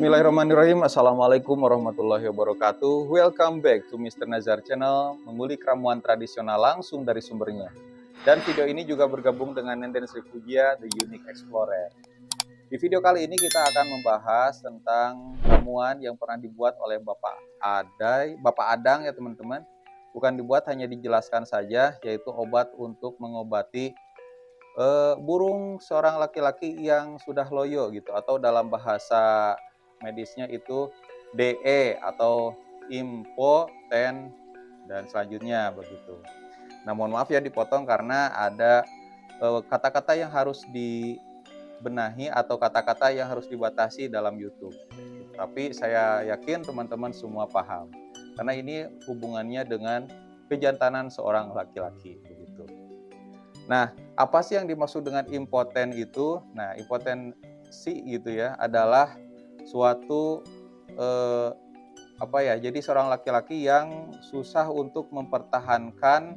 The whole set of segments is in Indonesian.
Bismillahirrahmanirrahim. Assalamualaikum warahmatullahi wabarakatuh. Welcome back to Mr. Nazar Channel, mengulik ramuan tradisional langsung dari sumbernya. Dan video ini juga bergabung dengan Nenden Sri Puja, The Unique Explorer. Di video kali ini kita akan membahas tentang ramuan yang pernah dibuat oleh Bapak Adang ya teman-teman. Bukan dibuat, hanya dijelaskan saja, yaitu obat untuk mengobati burung seorang laki-laki yang sudah loyo gitu, atau dalam bahasa medisnya itu DE atau impoten dan selanjutnya begitu. Nah, mohon maaf ya dipotong karena ada kata-kata yang harus dibenahi atau kata-kata yang harus dibatasi dalam YouTube. Tapi saya yakin teman-teman semua paham karena ini hubungannya dengan kejantanan seorang laki-laki begitu. Nah, apa sih yang dimaksud dengan impoten itu? Nah, impotensi gitu ya adalah suatu jadi seorang laki-laki yang susah untuk mempertahankan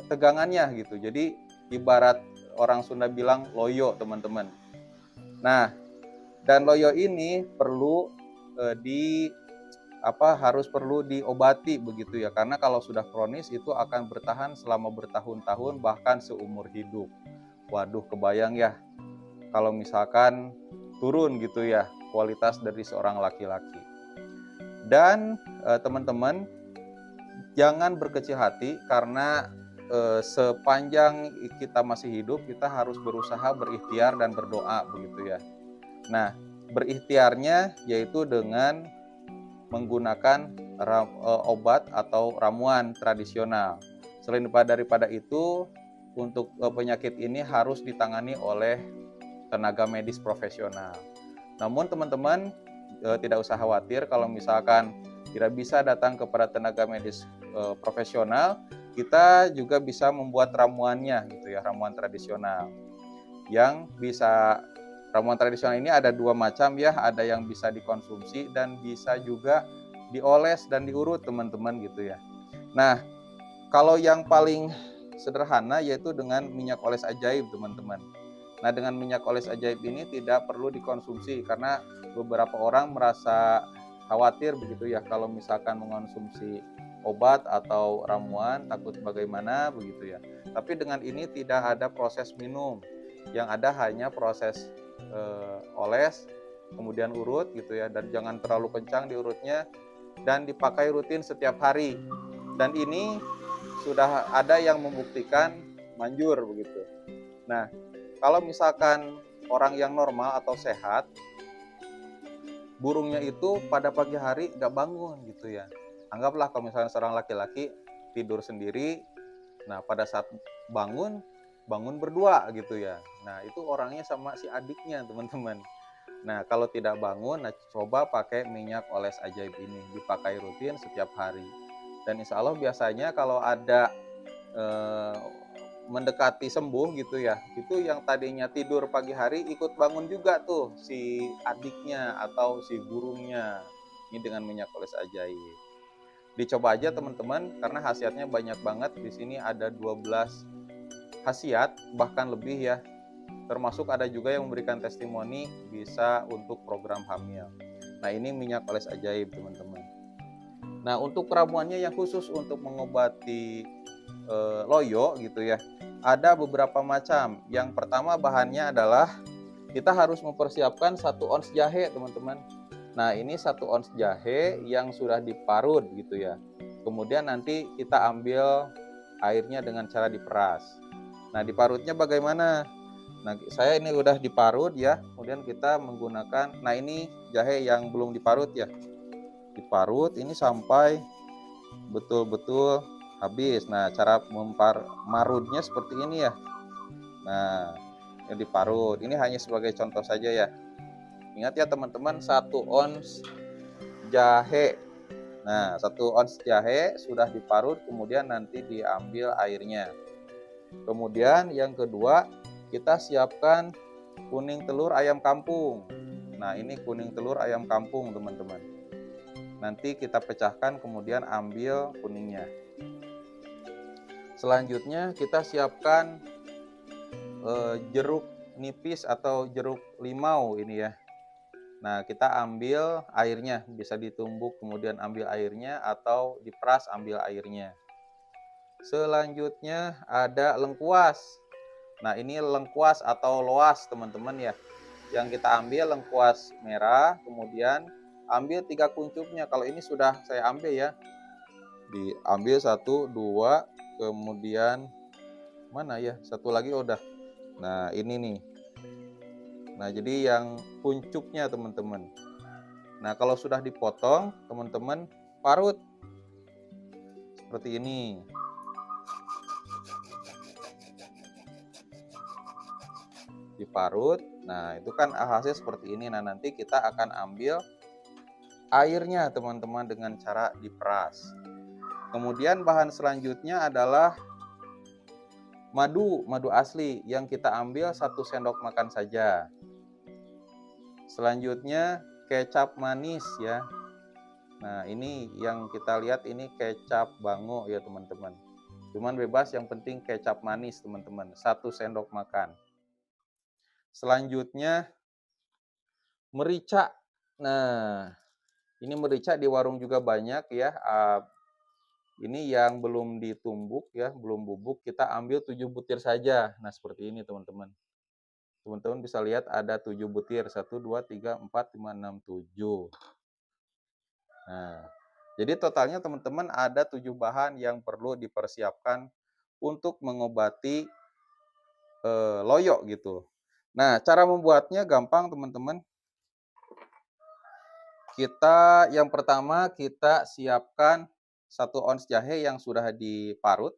tegangannya gitu. Jadi ibarat orang Sunda bilang loyo, teman-teman. Nah, dan loyo ini harus perlu diobati begitu ya, karena kalau sudah kronis itu akan bertahan selama bertahun-tahun bahkan seumur hidup. Waduh, kebayang ya kalau misalkan turun gitu ya kualitas dari seorang laki-laki. Dan teman-teman jangan berkecil hati karena sepanjang kita masih hidup kita harus berusaha berikhtiar dan berdoa begitu ya. Nah, berikhtiarnya yaitu dengan menggunakan obat atau ramuan tradisional. Selain daripada itu, untuk penyakit ini harus ditangani oleh tenaga medis profesional. Namun teman-teman tidak usah khawatir kalau misalkan tidak bisa datang kepada tenaga medis profesional, kita juga bisa membuat ramuannya gitu ya, ramuan tradisional. Ramuan tradisional ini ada dua macam ya, ada yang bisa dikonsumsi dan bisa juga dioles dan diurut teman-teman gitu ya. Nah, kalau yang paling sederhana yaitu dengan minyak oles ajaib teman-teman. Nah, dengan minyak oles ajaib ini tidak perlu dikonsumsi karena beberapa orang merasa khawatir begitu ya kalau misalkan mengonsumsi obat atau ramuan, takut bagaimana begitu ya. Tapi dengan ini tidak ada proses minum, yang ada hanya proses oles, kemudian urut gitu ya, dan jangan terlalu kencang diurutnya dan dipakai rutin setiap hari. Dan ini sudah ada yang membuktikan manjur begitu. Nah, kalau misalkan orang yang normal atau sehat, burungnya itu pada pagi hari nggak bangun gitu ya. Anggaplah kalau misalnya seorang laki-laki tidur sendiri, nah pada saat bangun berdua gitu ya. Nah, itu orangnya sama si adiknya teman-teman. Nah, kalau tidak bangun, coba pakai minyak oles ajaib ini, dipakai rutin setiap hari. Dan insya Allah biasanya kalau ada mendekati sembuh gitu ya, itu yang tadinya tidur pagi hari ikut bangun juga tuh si adiknya atau si burungnya. Ini dengan minyak oles ajaib. Dicoba aja teman-teman karena khasiatnya banyak banget. Di sini ada 12 khasiat bahkan lebih ya, termasuk ada juga yang memberikan testimoni bisa untuk program hamil. Nah, ini minyak oles ajaib teman-teman. Nah, untuk ramuannya yang khusus untuk mengobati loyo gitu ya, ada beberapa macam. Yang pertama bahannya adalah kita harus mempersiapkan 1 ons jahe teman-teman. Nah, ini 1 ons jahe yang sudah diparut gitu ya. Kemudian nanti kita ambil airnya dengan cara diperas. Nah, diparutnya bagaimana? Nah, saya ini udah diparut ya. Kemudian kita menggunakan, nah ini jahe yang belum diparut ya. Diparut ini sampai betul-betul habis. Nah, cara marutnya seperti ini ya. Nah, ini diparut. Ini hanya sebagai contoh saja ya. Ingat ya teman-teman, 1 ons jahe. Nah, 1 ons jahe sudah diparut, kemudian nanti diambil airnya. Kemudian yang kedua, kita siapkan kuning telur ayam kampung. Nah, ini kuning telur ayam kampung teman-teman. Nanti kita pecahkan, kemudian ambil kuningnya. Selanjutnya kita siapkan jeruk nipis atau jeruk limau ini ya. Nah, kita ambil airnya, bisa ditumbuk kemudian ambil airnya atau diperas ambil airnya. Selanjutnya ada lengkuas. Nah, ini lengkuas atau loas, teman-teman ya. Yang kita ambil lengkuas merah, kemudian ambil 3 kuncupnya. Kalau ini sudah saya ambil ya. Diambil 1, 2, kemudian mana ya? Satu lagi udah. Nah, ini nih. Nah, jadi yang kuncupnya, teman-teman. Nah, kalau sudah dipotong, teman-teman parut seperti ini. Diparut. Nah, itu kan hasil seperti ini. Nah, nanti kita akan ambil airnya, teman-teman, dengan cara diperas. Kemudian bahan selanjutnya adalah madu asli yang kita ambil 1 sendok makan saja. Selanjutnya kecap manis ya. Nah, ini yang kita lihat ini kecap bango ya, teman-teman. Cuman bebas, yang penting kecap manis, teman-teman. 1 sendok makan. Selanjutnya merica. Nah, ini merica di warung juga banyak ya. Ini yang belum ditumbuk ya, belum bubuk, kita ambil 7 butir saja. Nah, seperti ini, teman-teman. Teman-teman bisa lihat ada 7 butir. 1, 2, 3, 4, 5, 6, 7. Nah, jadi totalnya, teman-teman, ada 7 bahan yang perlu dipersiapkan untuk mengobati loyo gitu. Nah, cara membuatnya gampang, teman-teman. Yang pertama kita siapkan 1 ons jahe yang sudah diparut.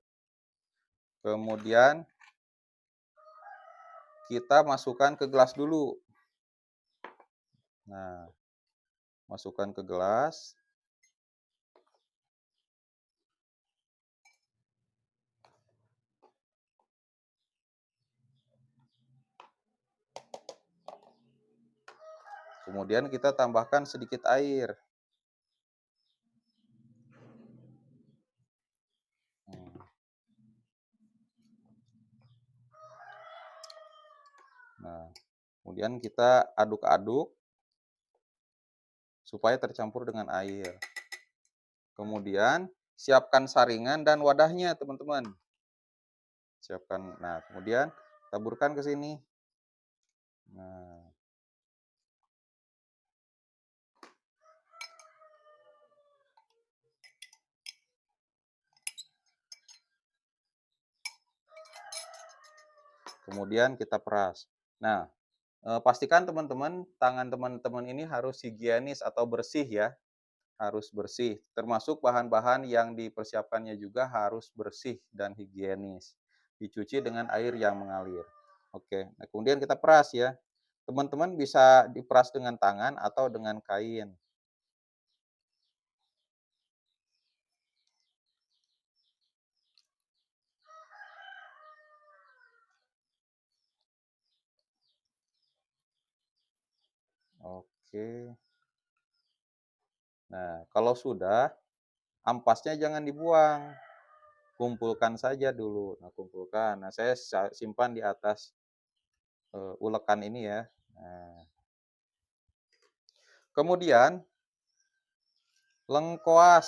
Kemudian kita masukkan ke gelas dulu. Nah, masukkan ke gelas. Kemudian kita tambahkan sedikit air. Nah, kemudian kita aduk-aduk supaya tercampur dengan air. Kemudian siapkan saringan dan wadahnya, teman-teman. Siapkan. Nah, kemudian taburkan ke sini. Nah, kemudian kita peras. Nah, pastikan, teman-teman, tangan teman-teman ini harus higienis atau bersih ya. Harus bersih. Termasuk bahan-bahan yang dipersiapkannya juga harus bersih dan higienis. Dicuci dengan air yang mengalir. Oke, nah, kemudian kita peras ya. Teman-teman bisa diperas dengan tangan atau dengan kain. Oke. Nah, kalau sudah, ampasnya jangan dibuang. Kumpulkan saja dulu. Nah, kumpulkan. Nah, saya simpan di atas ulekan ini ya. Nah, kemudian lengkoas.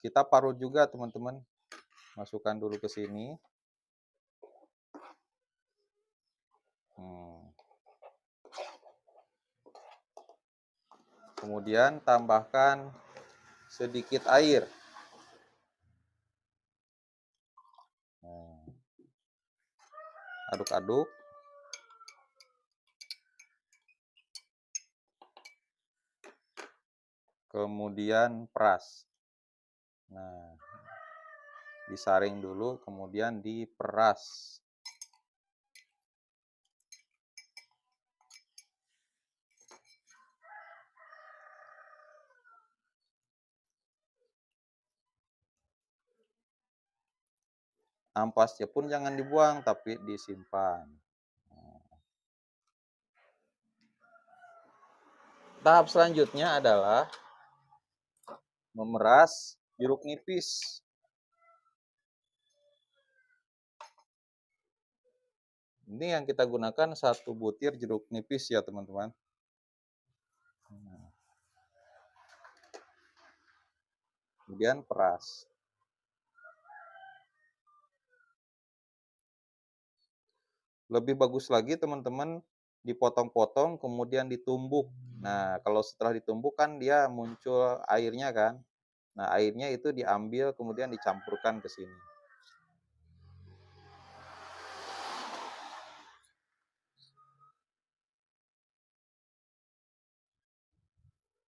Kita parut juga, teman-teman. Masukkan dulu ke sini. Kemudian tambahkan sedikit air. Aduk-aduk. Kemudian peras. Nah, disaring dulu, kemudian diperas. Ampasnya pun jangan dibuang, tapi disimpan. Tahap selanjutnya adalah memeras jeruk nipis. Ini yang kita gunakan 1 butir jeruk nipis ya, teman-teman. kemudian peras. Lebih bagus lagi teman-teman dipotong-potong kemudian ditumbuk. Nah, kalau setelah ditumbuk kan dia muncul airnya kan. Nah, airnya itu diambil kemudian dicampurkan ke sini.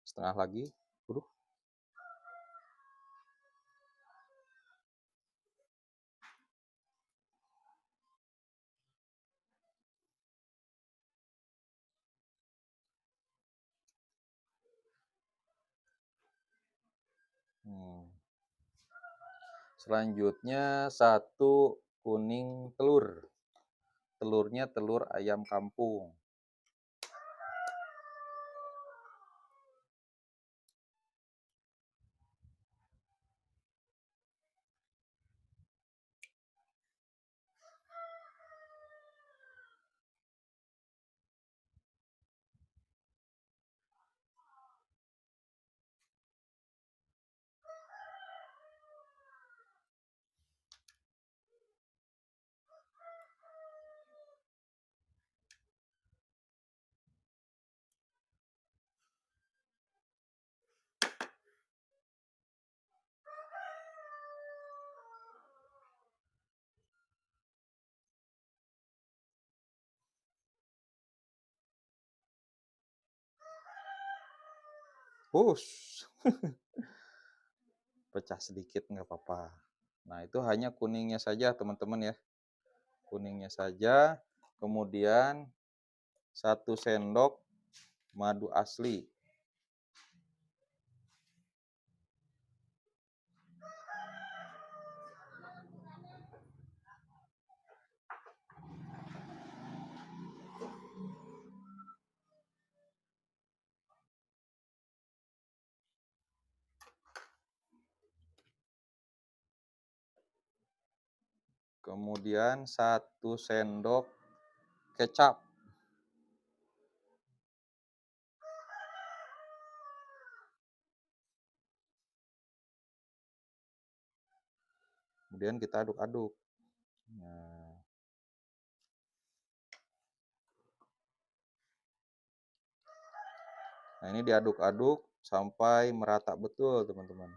Setengah lagi. Waduh. Selanjutnya satu kuning telur. Telurnya telur ayam kampung. Push. Pecah sedikit nggak apa-apa. Nah, itu hanya kuningnya saja teman-teman ya. Kuningnya saja. Kemudian 1 sendok madu asli. Kemudian 1 sendok kecap. Kemudian kita aduk-aduk. Nah, ini diaduk-aduk sampai merata betul, teman-teman.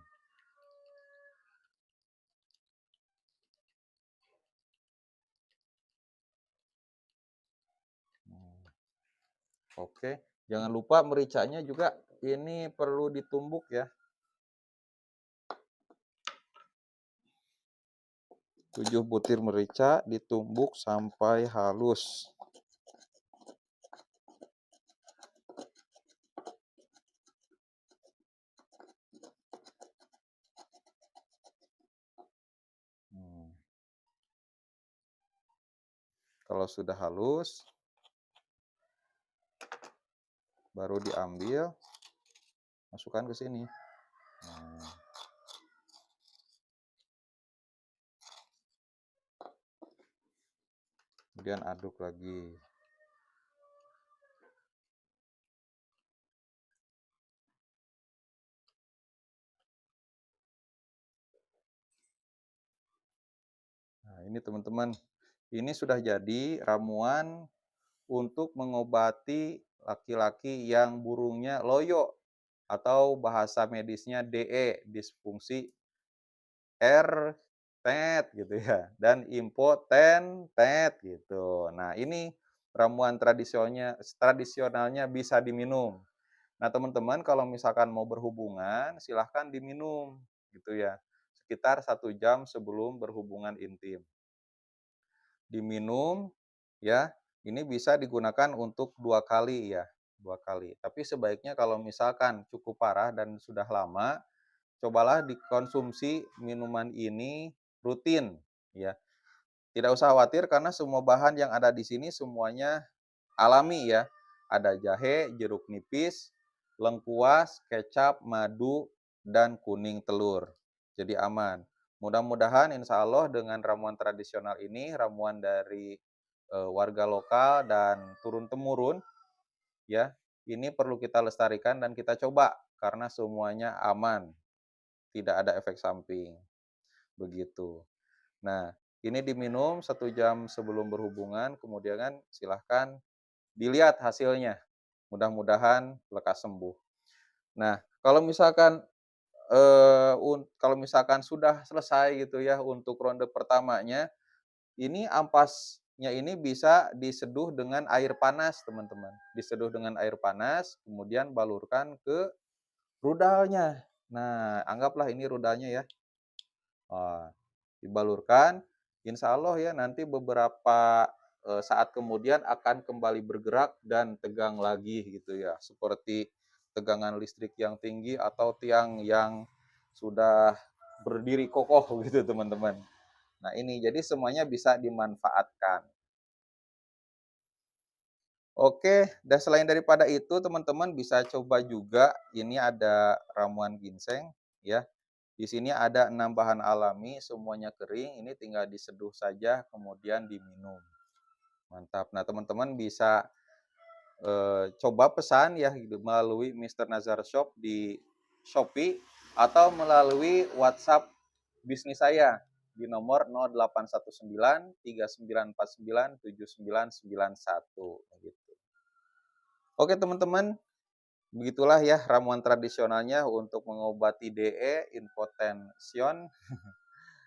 Oke, jangan lupa mericanya juga ini perlu ditumbuk ya. 7 butir merica ditumbuk sampai halus. Kalau sudah halus, baru diambil, masukkan ke sini. Kemudian aduk lagi. Nah, ini teman-teman, ini sudah jadi ramuan untuk mengobati laki-laki yang burungnya loyo atau bahasa medisnya DE, disfungsi tet gitu ya, dan impotentet gitu. Nah, ini ramuan tradisionalnya bisa diminum. Nah, teman-teman kalau misalkan mau berhubungan, silahkan diminum gitu ya, sekitar 1 jam sebelum berhubungan intim. Diminum ya, ini bisa digunakan untuk 2 kali ya, 2 kali. Tapi sebaiknya kalau misalkan cukup parah dan sudah lama, cobalah dikonsumsi minuman ini rutin ya. Tidak usah khawatir karena semua bahan yang ada di sini semuanya alami ya. Ada jahe, jeruk nipis, lengkuas, kecap, madu, dan kuning telur. Jadi aman. Mudah-mudahan insya Allah dengan ramuan tradisional ini, ramuan dari warga lokal dan turun-temurun, ya, ini perlu kita lestarikan dan kita coba karena semuanya aman. tidak ada efek samping, begitu. Nah, ini diminum 1 jam sebelum berhubungan, kemudian kan silahkan dilihat hasilnya, mudah-mudahan lekas sembuh. Nah, kalau misalkan sudah selesai gitu ya untuk ronde pertamanya, ini ampasnya ini bisa diseduh dengan air panas, teman-teman. Diseduh dengan air panas, kemudian balurkan ke rudalnya. Nah, anggaplah ini rudalnya ya. Wah, dibalurkan, insya Allah ya nanti beberapa, saat kemudian akan kembali bergerak dan tegang lagi gitu ya, seperti tegangan listrik yang tinggi atau tiang yang sudah berdiri kokoh gitu, teman-teman. Nah ini, jadi semuanya bisa dimanfaatkan. Oke, dan selain daripada itu teman-teman bisa coba juga, ini ada ramuan ginseng ya. Di sini ada 6 bahan alami, semuanya kering, ini tinggal diseduh saja kemudian diminum. Mantap. Nah, teman-teman bisa, coba pesan ya gitu melalui Mister Nazar Shop di Shopee atau melalui WhatsApp bisnis saya di nomor 081939497991 gitu. Oke, teman-teman, begitulah ya ramuan tradisionalnya untuk mengobati DE, impotension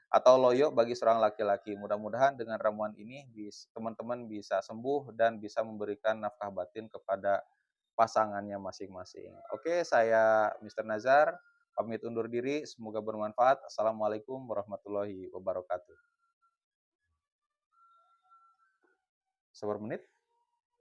atau loyo bagi seorang laki-laki. Mudah-mudahan dengan ramuan ini teman-teman bisa sembuh dan bisa memberikan nafkah batin kepada pasangannya masing-masing. Oke, saya Mister Nazar, pamit undur diri, semoga bermanfaat. Assalamualaikum warahmatullahi wabarakatuh. Seberapa menit?